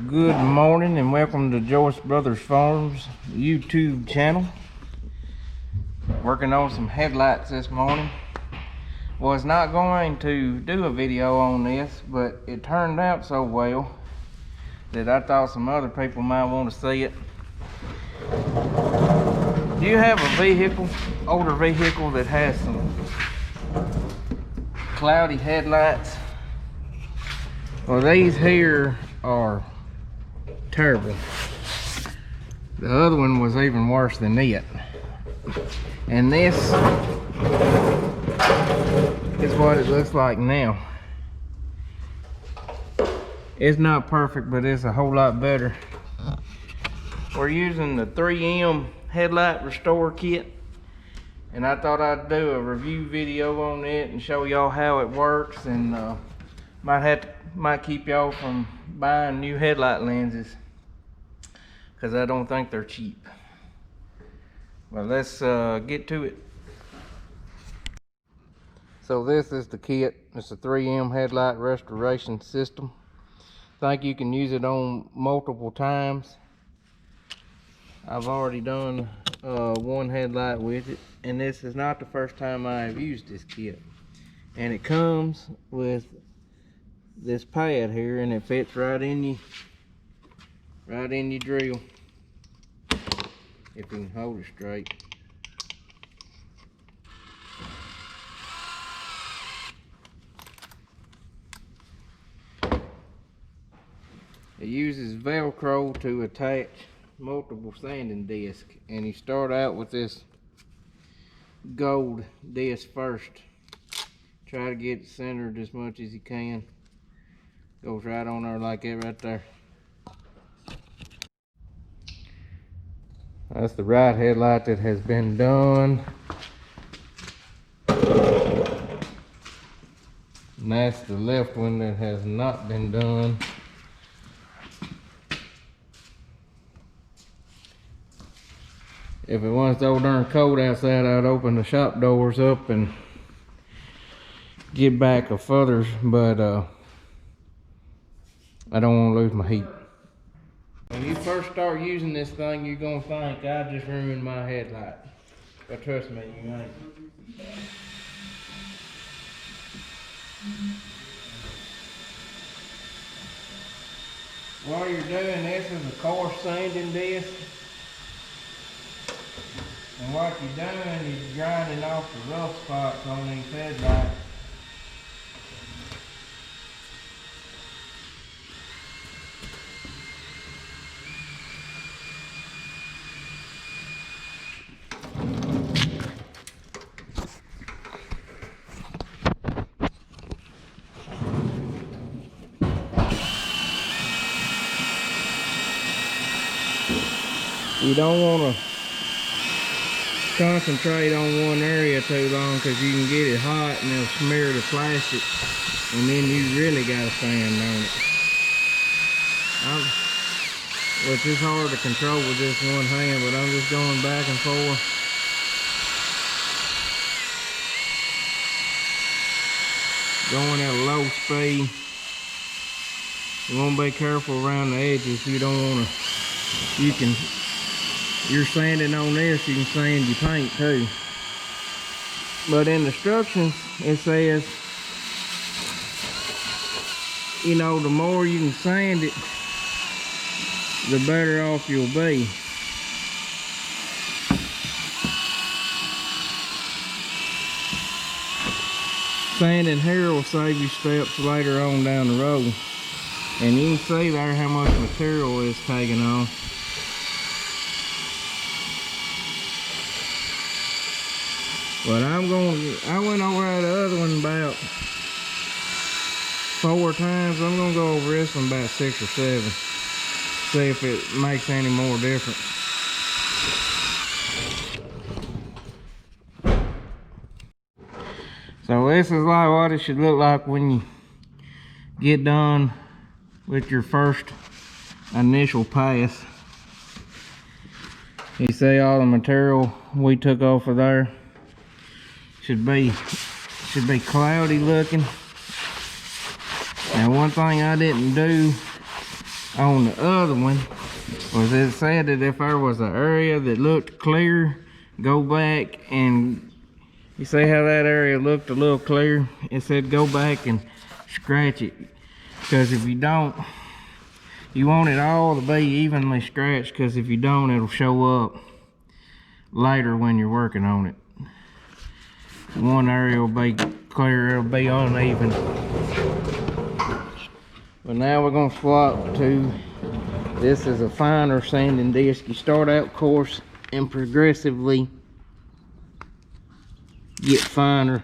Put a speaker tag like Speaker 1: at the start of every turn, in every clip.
Speaker 1: Good morning and welcome to Joyce Brothers Farms YouTube channel. Working on some headlights this morning. Was not going to do a video on this, but it turned out so well that I thought some other people might want to see it. Do you have a vehicle, older vehicle that has some cloudy headlights? Well, these here are terrible. The other one was even worse than it. And this is what it looks like now. It's not perfect, but it's a whole lot better. We're using the 3M headlight restore kit, and I thought I'd do a review video on it and show y'all how it works, and might keep y'all from buying new headlight lenses, because I don't think they're cheap. Well, let's get to it. So this is the kit. It's a 3M headlight restoration system. I think you can use it on multiple times. I've already done one headlight with it, and this is not the first time I have used this kit. And it comes with this pad here, and it fits right in your drill, if you can hold it straight. It uses Velcro to attach multiple sanding discs, and you start out with this gold disc first. Try to get it centered as much as you can. Goes right on there like that right there. That's the right headlight that has been done. And that's the left one that has not been done. If it wasn't so darn cold outside, I'd open the shop doors up and get back a further, but I don't want to lose my heat. When you first start using this thing, you're gonna think I just ruined my headlight. But trust me, you ain't. While you're doing this is a coarse sanding disc. And what you're doing is grinding off the rough spots on these headlights. You don't want to concentrate on one area too long, because you can get it hot and it'll smear the plastic, and then you really got to sand on it. Which is hard to control with just one hand, but I'm just going back and forth. Going at a low speed. You want to be careful around the edges. You don't want to, you're sanding on this, you can sand your paint too. But in the instructions, it says, you know, the more you can sand it, the better off you'll be. Sanding here will save you steps later on down the road. And you can see there how much material is taken off. But I went over the other one about 4 times. I'm gonna go over this one about 6 or 7. See if it makes any more difference. So this is like what it should look like when you get done with your first initial pass. You see all the material we took off of there. Should be cloudy looking. Now one thing I didn't do on the other one was it said that if there was an area that looked clear, go back and you see how that area looked a little clear? It said go back and scratch it, because if you don't, you want it all to be evenly scratched, because if you don't, it'll show up later when you're working on it. One area will be clear, it'll be uneven. But now we're going to swap to, this is a finer sanding disc. You start out coarse and progressively get finer.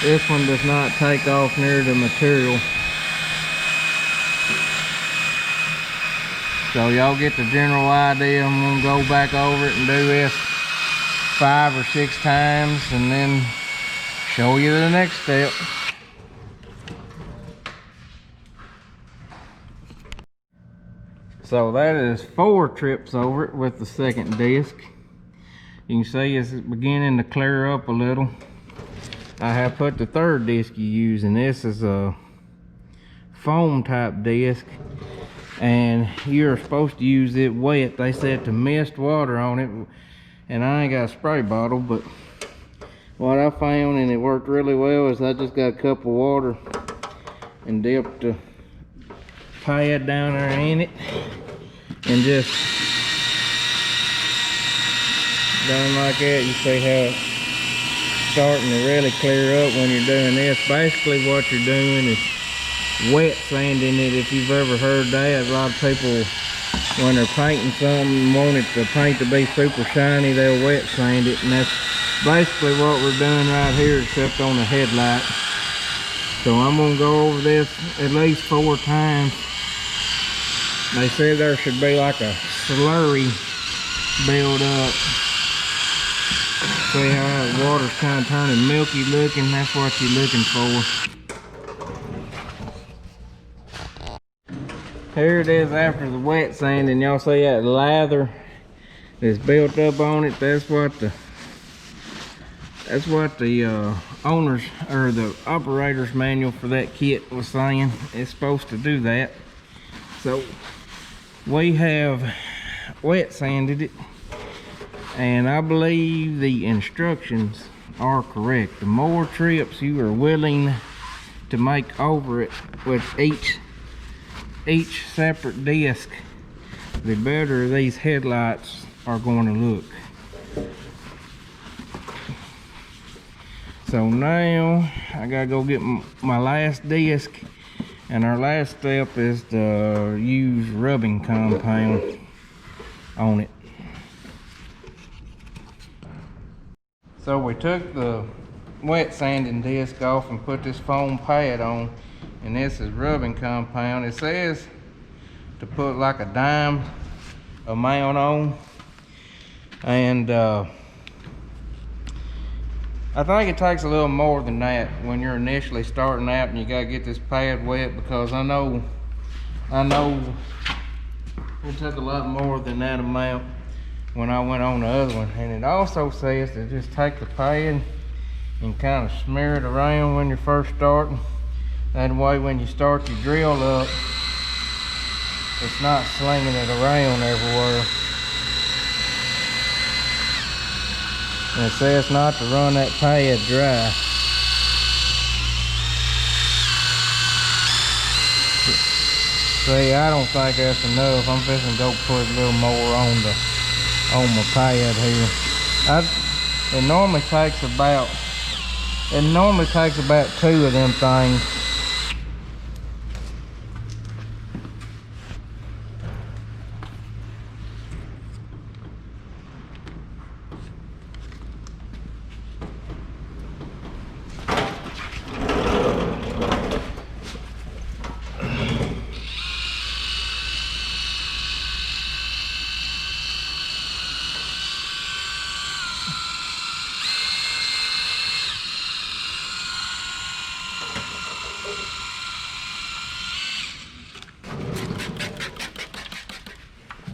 Speaker 1: This one does not take off near the material. So y'all get the general idea. I'm gonna go back over it and do this 5 or 6 times and then show you the next step. So that is 4 trips over it with the second disc. You can see it's beginning to clear up a little. I have put the third disc you use, and this is a foam type disc, and you're supposed to use it wet. They said to mist water on it, and I ain't got a spray bottle, but what I found, and it worked really well, is I just got a cup of water and dipped the pad down there in it and just done like that. You see how it's starting to really clear up when you're doing this. Basically what you're doing is wet sanding it. If you've ever heard that, a lot of people, when they're painting something, want it the paint to be super shiny, they'll wet sand it, and that's basically what we're doing right here, except on the headlight. So I'm gonna go over this at least 4 times. They said there should be like a slurry build up. See how the water's kind of turning milky looking? That's what you're looking for. Here it is after the wet sanding. Y'all see that lather that's built up on it? That's what the owners or the operator's manual for that kit was saying. It's supposed to do that. So we have wet sanded it, and I believe the instructions are correct. The more trips you are willing to make over it with each separate disc, the better these headlights are going to look. So now I gotta go get my last disc, and our last step is to use rubbing compound on it. So we took the wet sanding disc off and put this foam pad on, and this is rubbing compound. It says to put like a dime amount on, and I think it takes a little more than that when you're initially starting out and you gotta get this pad wet, because I know it took a lot more than that amount when I went on the other one. And it also says to just take the pad and kind of smear it around when you're first starting. That way when you start your drill up, it's not slinging it around everywhere. And it says not to run that pad dry. See, I don't think that's enough. I'm fixing to go put a little more on my pad here. It normally takes about 2 of them things.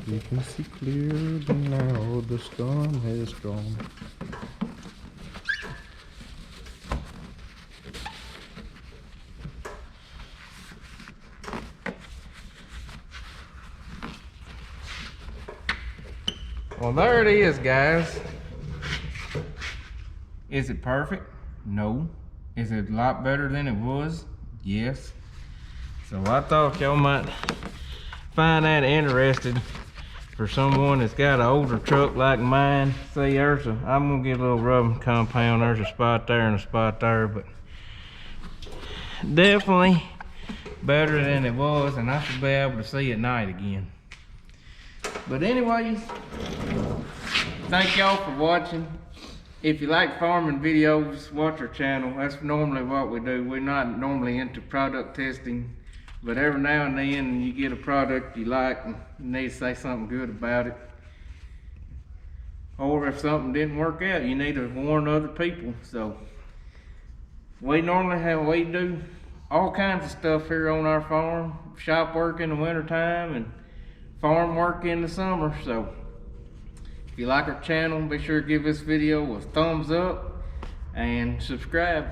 Speaker 1: You can see clearly now the storm has gone. Well, there it is, guys. Is it perfect? No. Is it a lot better than it was? Yes. So I thought y'all might find that interesting for someone that's got an older truck like mine. See, I'm gonna get a little rubbing compound. There's a spot there and a spot there, but definitely better than it was, and I should be able to see at night again. But anyways, thank y'all for watching. If you like farming videos, watch our channel. That's normally what we do. We're not normally into product testing, but every now and then you get a product you like and you need to say something good about it. Or if something didn't work out, you need to warn other people. So we do all kinds of stuff here on our farm. Shop work in the wintertime and farm work in the summer. So if you like our channel, be sure to give this video a thumbs up and subscribe.